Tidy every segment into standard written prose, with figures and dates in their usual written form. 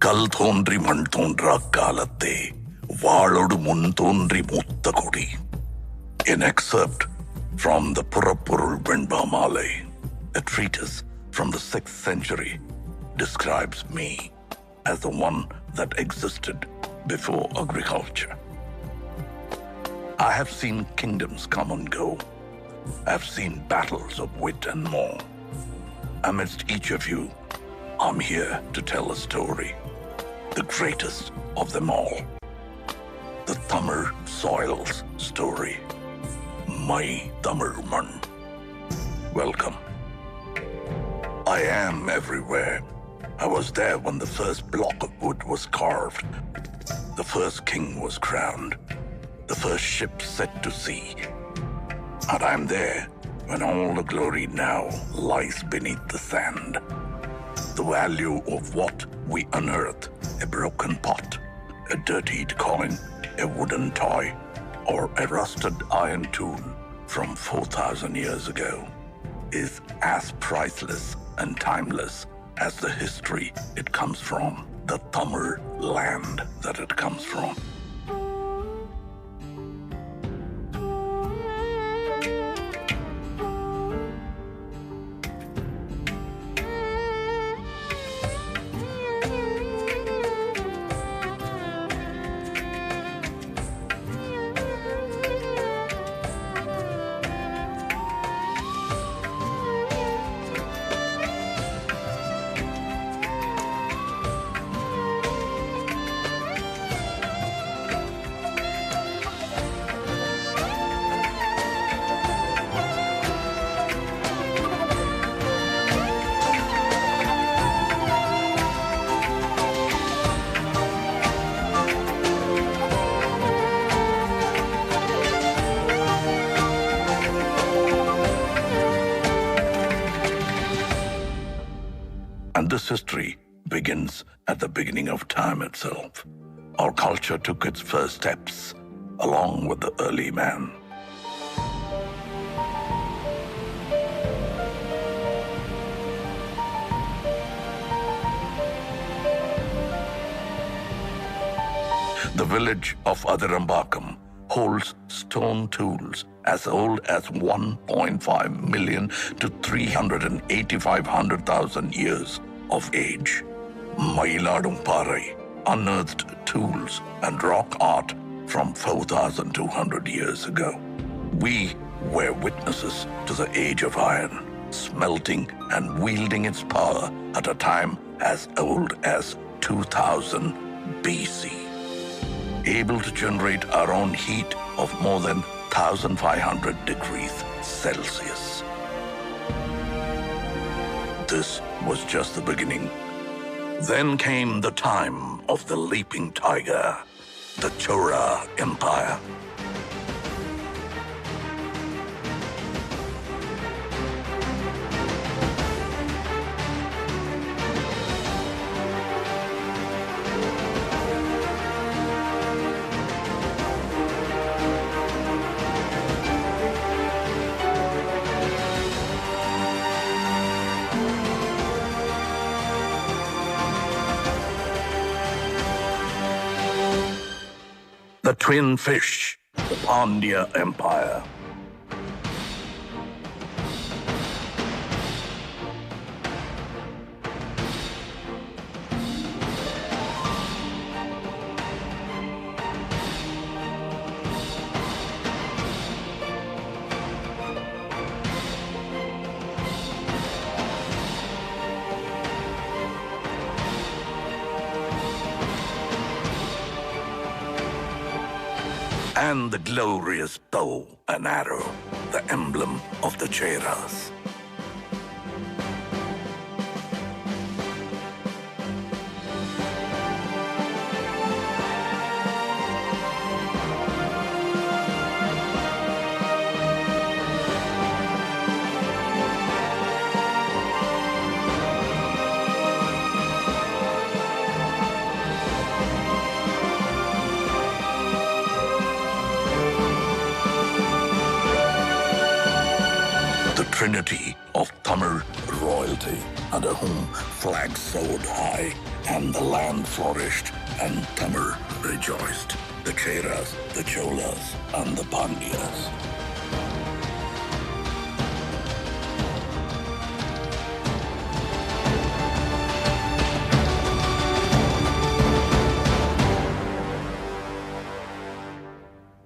கல் தோன்றி மண் தோன்றா காலத்தே வாளொடு முன் தோன்றி மூத்த கொடி. An excerpt from the Purappurul Venbamalai, a treatise from the 6th century, describes me as the one that existed before agriculture. I have seen kingdoms come and go. I have seen battles of wit and more. Amidst each of you, I'm here to tell a story, the greatest of them all. The Tamil soil's story. My Tamil man. Welcome. I am everywhere. I was there when the first block of wood was carved. The first king was crowned. The first ship set to sea. And I'm there when all the glory now lies beneath the sand. The value of what we unearth, a broken pot, a dirtied coin, a wooden toy, or a rusted iron tool from 4,000 years ago, is as priceless and timeless as the history it comes from, the Tamil land that it comes from. And this history begins at the beginning of time itself. Our culture took its first steps along with the early man. The village of Adirambakam holds stone tools as old as 1.5 million to 385,000 years of age. Mailadum unearthed tools and rock art from 4,200 years ago. We were witnesses to the age of iron, smelting and wielding its power at a time as old as 2000 BC. Able to generate our own heat of more than 1,500 degrees Celsius. This was just the beginning. Then came the time of the leaping tiger, the Chola Empire. The twin fish, the Pandya Empire. And the glorious bow and arrow, the emblem of the Cheras. Trinity of Tamil royalty under whom flags soared high and the land flourished and Tamil rejoiced. The Cheras, the Cholas, and the Pandyas.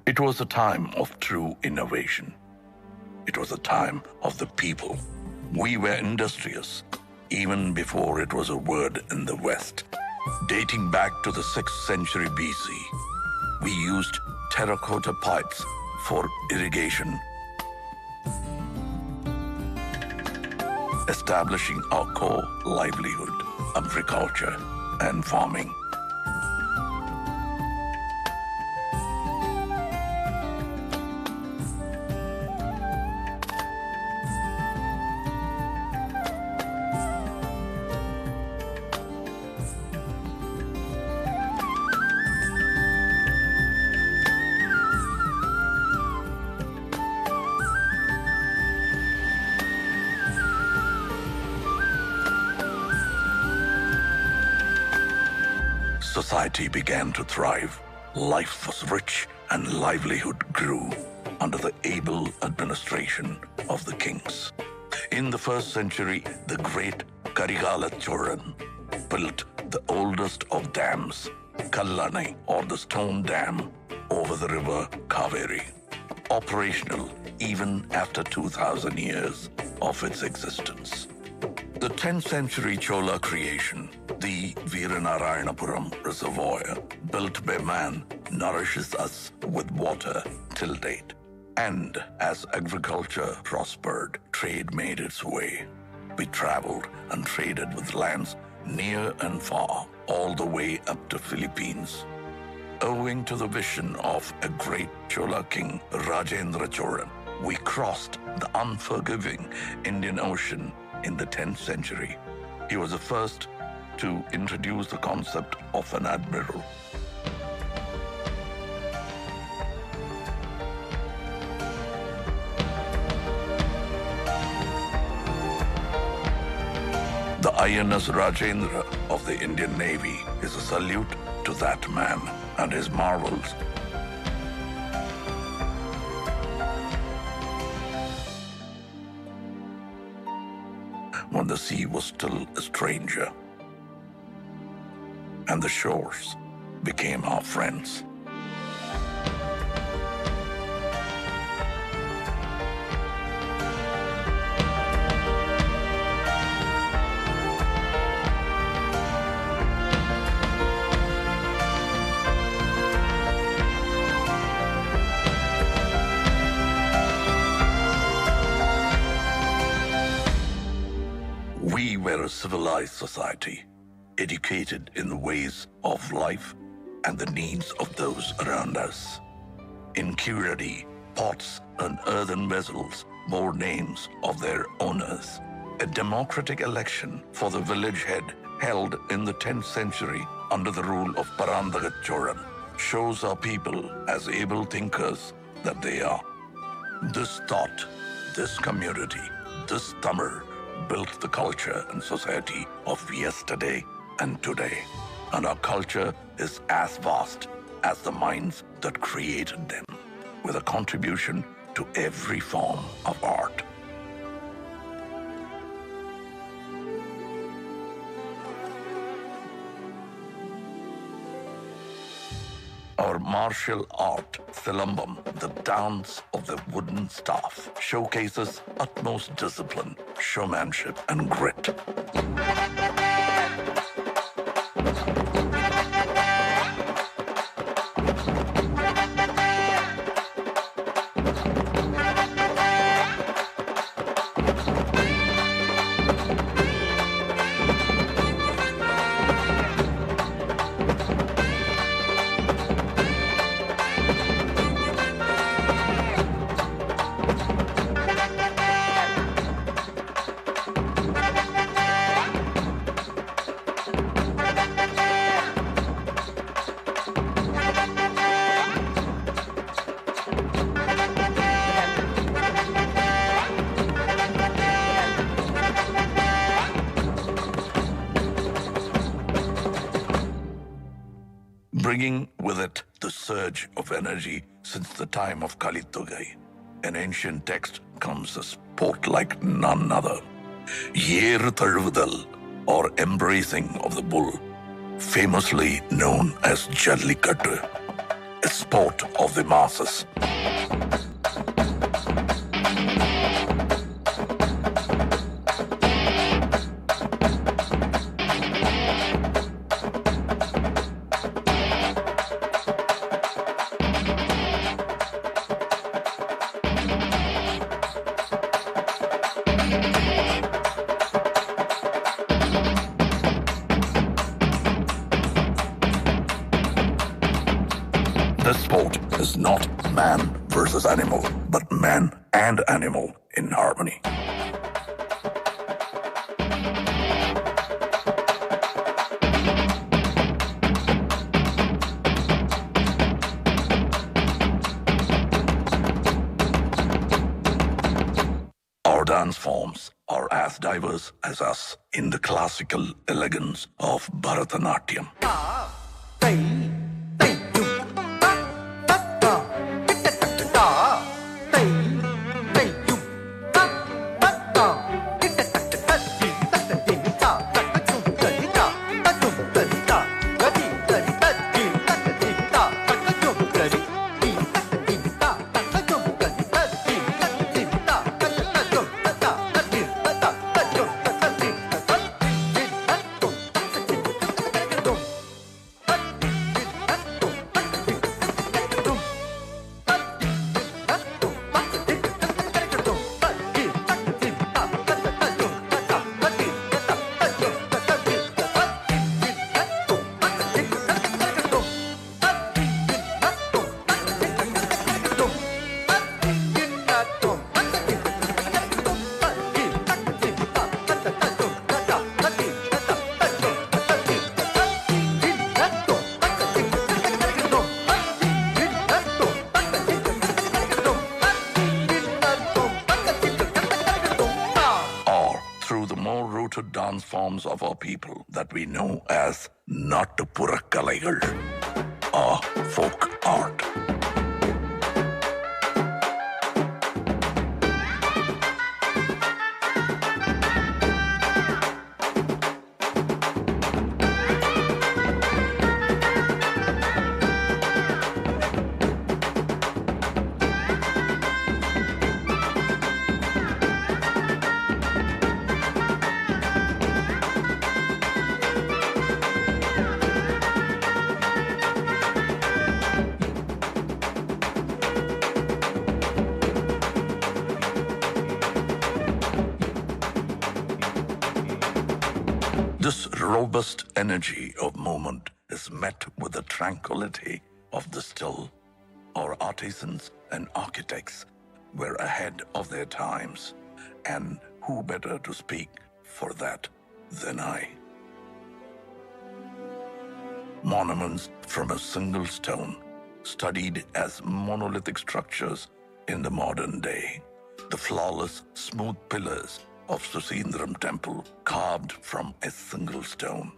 It was a time of true innovation. It was a time of the people. We were industrious, even before it was a word in the West. Dating back to the 6th century BC, we used terracotta pipes for irrigation, establishing our core livelihood, agriculture and farming. Society began to thrive. Life was rich and livelihood grew under the able administration of the kings. In the 1st century, the great Karigala Cholan built the oldest of dams, Kallani, or the stone dam, over the river Kaveri, operational even after 2,000 years of its existence. The 10th century Chola creation, the Veeranarayanapuram Reservoir, built by man, nourishes us with water till date. And as agriculture prospered, trade made its way. We traveled and traded with lands near and far, all the way up to Philippines. Owing to the vision of a great Chola king, Rajendra Cholan, we crossed the unforgiving Indian Ocean in the 10th century. He was the first to introduce the concept of an admiral. The INS Rajendra of the Indian Navy is a salute to that man and his marvels. When the sea was still a stranger and the shores became our friends. We were a civilized society, educated in the ways of life and the needs of those around us. In Curadi, pots and earthen vessels bore names of their owners. A democratic election for the village head held in the 10th century under the rule of Parandagat Cholan shows our people as able thinkers that they are. This thought, this community, this Tamil built the culture and society of yesterday and today. And our culture is as vast as the minds that created them, with a contribution to every form of art. Our martial art, Silambam, the dance of the wooden staff, showcases utmost discipline, showmanship, and grit. bringing with it the surge of energy since the time of Kalitugai. An ancient text comes a sport like none other. Yeru Tazhuvudal, or embracing of the bull, famously known as Jallikattu, a sport of the masses. This sport is not man versus animal, but man and animal in harmony. Our dance forms are as diverse as us in the classical elegance of Bharatanatyam. Dance forms of our people that we know as Nattupurakkalaigal, or folk art. This robust energy of movement is met with the tranquility of the still. Our artisans and architects were ahead of their times, and who better to speak for that than I? Monuments from a single stone, studied as monolithic structures in the modern day. The flawless, smooth pillars of Susindram temple carved from a single stone.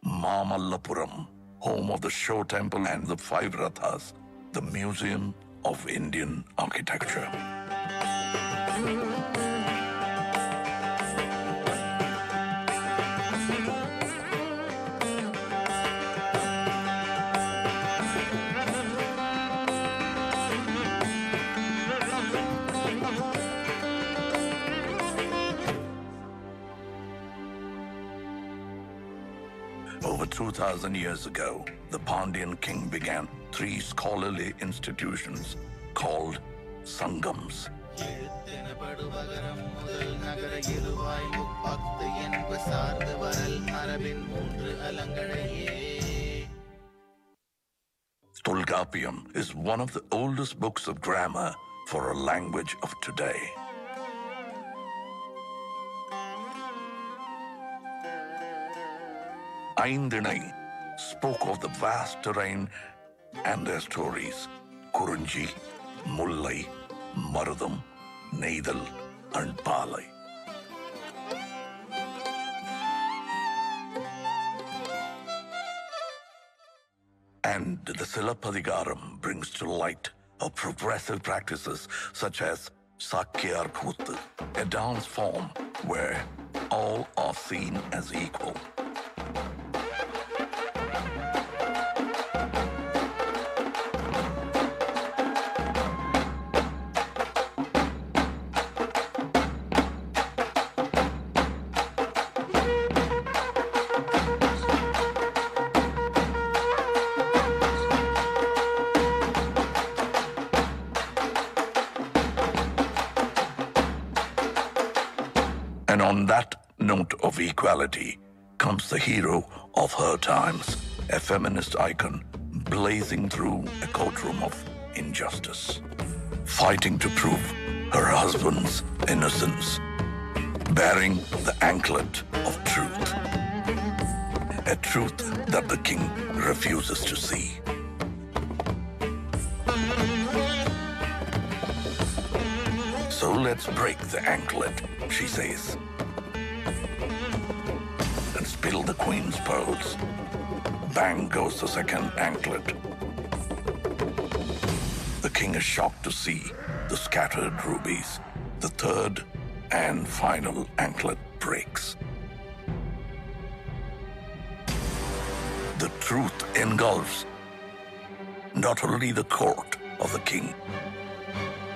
Mamallapuram, home of the Show Temple and the Five Rathas, the Museum of Indian Architecture. Over 2,000 years ago, the Pandyan king began 3 scholarly institutions called Sangams. Tolkappiyam is one of the oldest books of grammar for a language of today. Aindinai spoke of the vast terrain and their stories. Kurunji, Mullai, Marudam, Neidal, and Palai. And the Silappadigaram brings to light of progressive practices such as Sakyar Kuttu, a dance form where all are seen as equal. And on that note of equality comes the hero of her times, a feminist icon blazing through a courtroom of injustice, fighting to prove her husband's innocence, bearing the anklet of truth, a truth that the king refuses to see. So let's break the anklet, she says, and spill the queen's pearls. Bang goes the second anklet. The king is shocked to see the scattered rubies. The third and final anklet breaks. The truth engulfs not only the court of the king,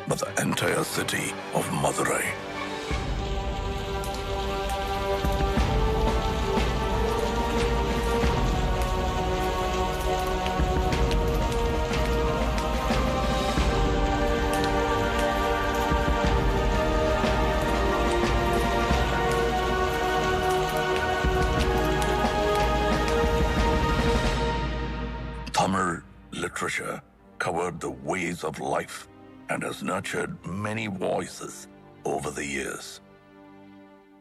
but the entire city of Madurai. Tamil literature covered the ways of life and has nurtured many voices over the years.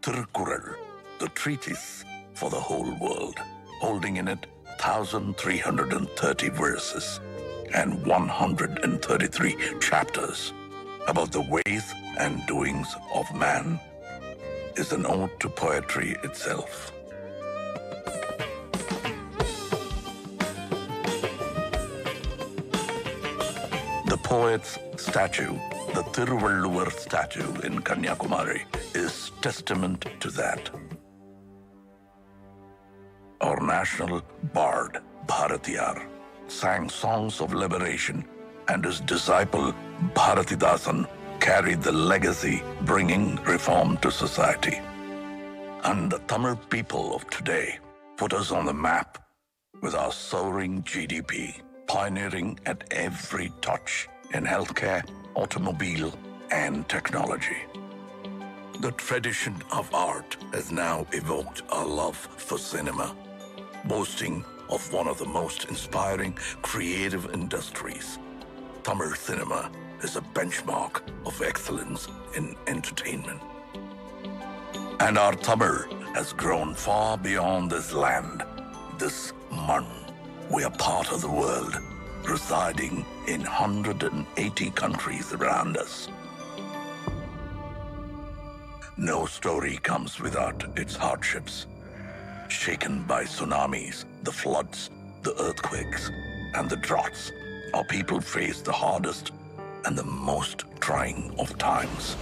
Tirukkural, the treatise for the whole world, holding in it 1,330 verses and 133 chapters about the ways and doings of man, is an ode to poetry itself. The poet's statue, the Thiruvalluvar statue in Kanyakumari, is testament to that. Our national bard, Bharatiyar, sang songs of liberation, and his disciple, Bharatidasan, carried the legacy, bringing reform to society. And the Tamil people of today put us on the map with our soaring GDP, pioneering at every touch in healthcare, automobile, and technology. The tradition of art has now evoked our love for cinema, boasting of one of the most inspiring creative industries. Tamil cinema is a benchmark of excellence in entertainment. And our Tamil has grown far beyond this land, this man. We are part of the world, residing in 180 countries around us. No story comes without its hardships. Shaken by tsunamis, the floods, the earthquakes, and the droughts, our people face the hardest and the most trying of times.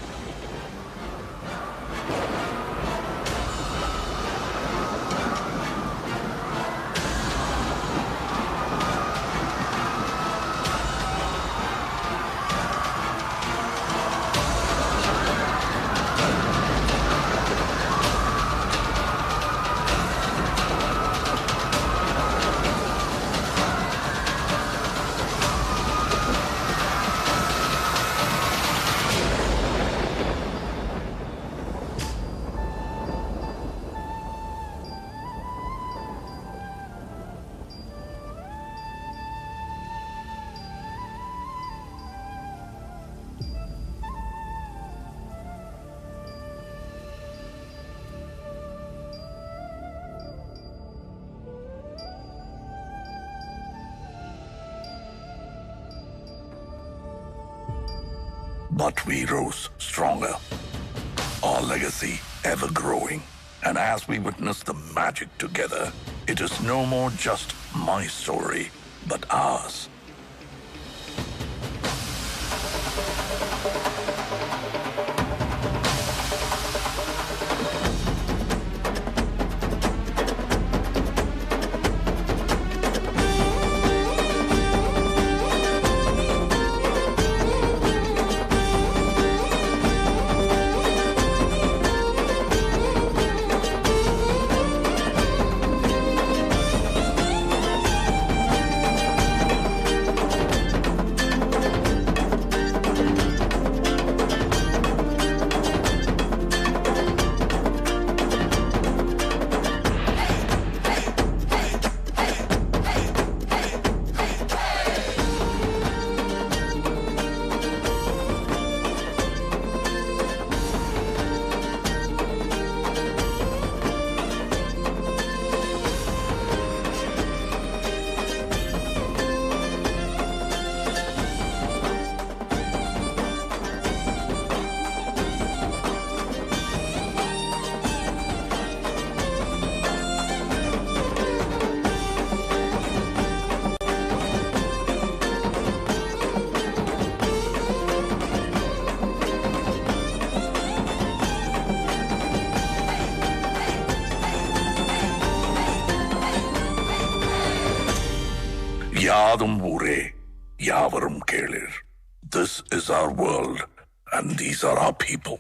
But we rose stronger, our legacy ever growing. And as we witness the magic together, it is no more just my story, but ours. Yadum Ure, Yavarum Kelir. This is our world, and these are our people.